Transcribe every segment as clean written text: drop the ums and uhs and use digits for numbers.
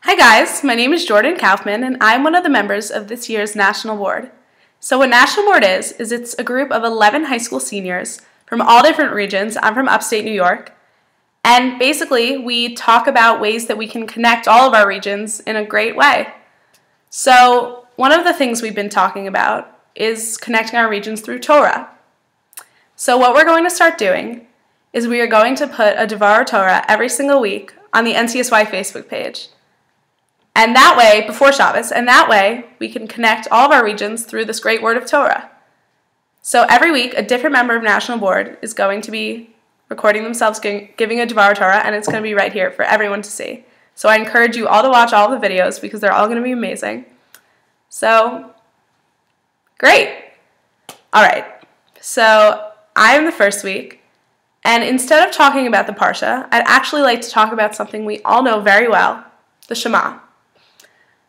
Hi guys, my name is Jordyn Kaufman and I'm one of the members of this year's National Board. So what National Board is it's a group of 11 high school seniors from all different regions. I'm from upstate New York. And basically we talk about ways that we can connect all of our regions in a great way. So one of the things we've been talking about is connecting our regions through Torah. So what we're going to start doing is we are going to put a Dvar Torah every single week on the NCSY Facebook page. And that way, before Shabbos, and that way we can connect all of our regions through this great word of Torah. So every week, a different member of National Board is going to be recording themselves giving a Dvar Torah, and it's going to be right here for everyone to see. So I encourage you all to watch all the videos because they're all going to be amazing. So, great. All right. So I am the first week, and instead of talking about the Parsha, I'd actually like to talk about something we all know very well, the Shema.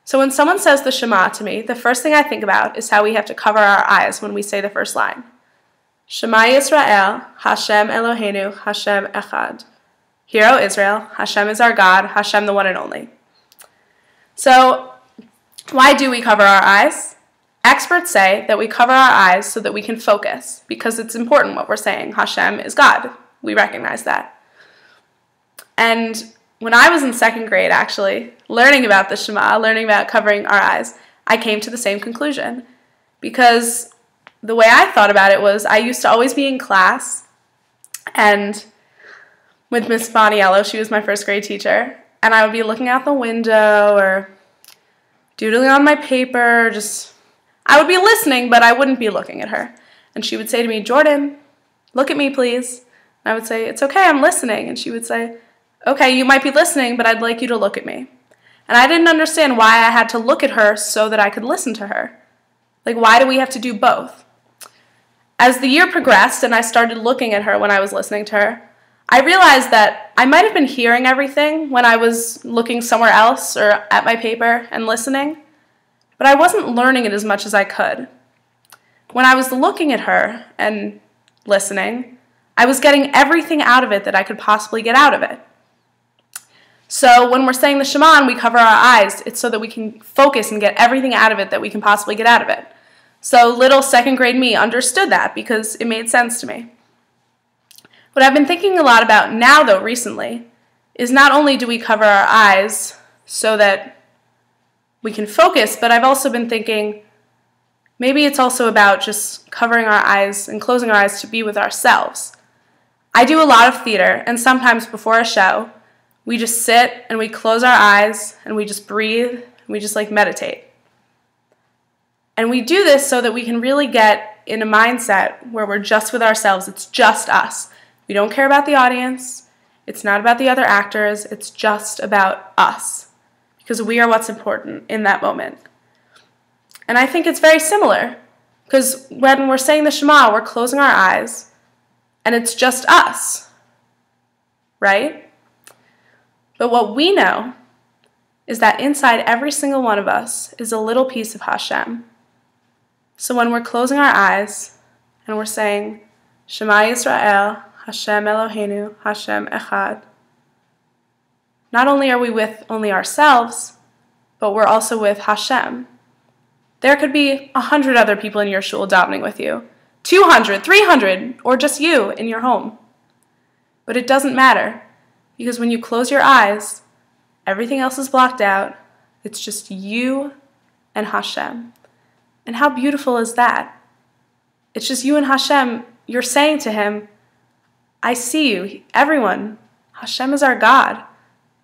So when someone says the Shema to me, the first thing I think about is how we have to cover our eyes when we say the first line. Shema Yisrael, Hashem Eloheinu, Hashem Echad. Hear, O Israel, Hashem is our God, Hashem the one and only. So why do we cover our eyes? Experts say that we cover our eyes so that we can focus, because it's important what we're saying. Hashem is God. We recognize that. And when I was in second grade, actually, learning about the Shema, learning about covering our eyes, I came to the same conclusion. Because the way I thought about it was I used to always be in class, and with Miss Boniello, she was my first grade teacher, and I would be looking out the window or doodling on my paper, I would be listening, but I wouldn't be looking at her. And she would say to me, Jordyn, look at me, please. And I would say, it's okay, I'm listening. And she would say, okay, you might be listening, but I'd like you to look at me. And I didn't understand why I had to look at her so that I could listen to her. Like, why do we have to do both? As the year progressed and I started looking at her when I was listening to her, I realized that I might have been hearing everything when I was looking somewhere else or at my paper and listening, but I wasn't learning it as much as I could. When I was looking at her and listening, I was getting everything out of it that I could possibly get out of it. So when we're saying the Shema and we cover our eyes, it's so that we can focus and get everything out of it that we can possibly get out of it. So little second grade me understood that because it made sense to me. What I've been thinking a lot about now, though, recently, is not only do we cover our eyes so that we can focus, but I've also been thinking maybe it's also about just covering our eyes and closing our eyes to be with ourselves. I do a lot of theater, and sometimes before a show, we just sit and we close our eyes and we just breathe and we just meditate. And we do this so that we can really get in a mindset where we're just with ourselves. It's just us. We don't care about the audience. It's not about the other actors. It's just about us because we are what's important in that moment. And I think it's very similar because when we're saying the Shema, we're closing our eyes and it's just us, right? But what we know is that inside every single one of us is a little piece of Hashem. So when we're closing our eyes and we're saying, Shema Yisrael, Hashem Eloheinu, Hashem Echad, not only are we with only ourselves, but we're also with Hashem. There could be 100 other people in your shul davening with you, 200, 300, or just you in your home. But it doesn't matter. Because when you close your eyes, everything else is blocked out. It's just you and Hashem. And how beautiful is that? It's just you and Hashem. You're saying to him, I see you, everyone. Hashem is our God,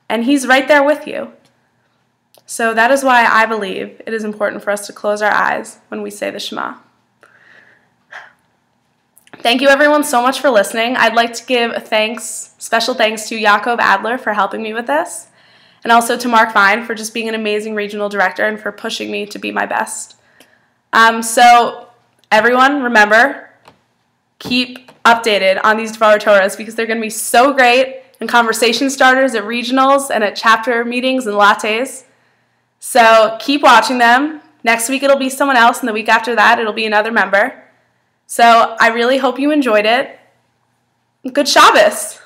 and he's right there with you. So that is why I believe it is important for us to close our eyes when we say the Shema. Thank you everyone so much for listening. I'd like to give a special thanks to Yaakov Adler for helping me with this, and also to Mark Vine for just being an amazing regional director and for pushing me to be my best. So everyone, remember, keep updated on these Dvar Torahs because they're going to be so great and conversation starters at regionals and at chapter meetings and lattes. So keep watching them. Next week it'll be someone else, and the week after that it'll be another member. So I really hope you enjoyed it. Good Shabbos!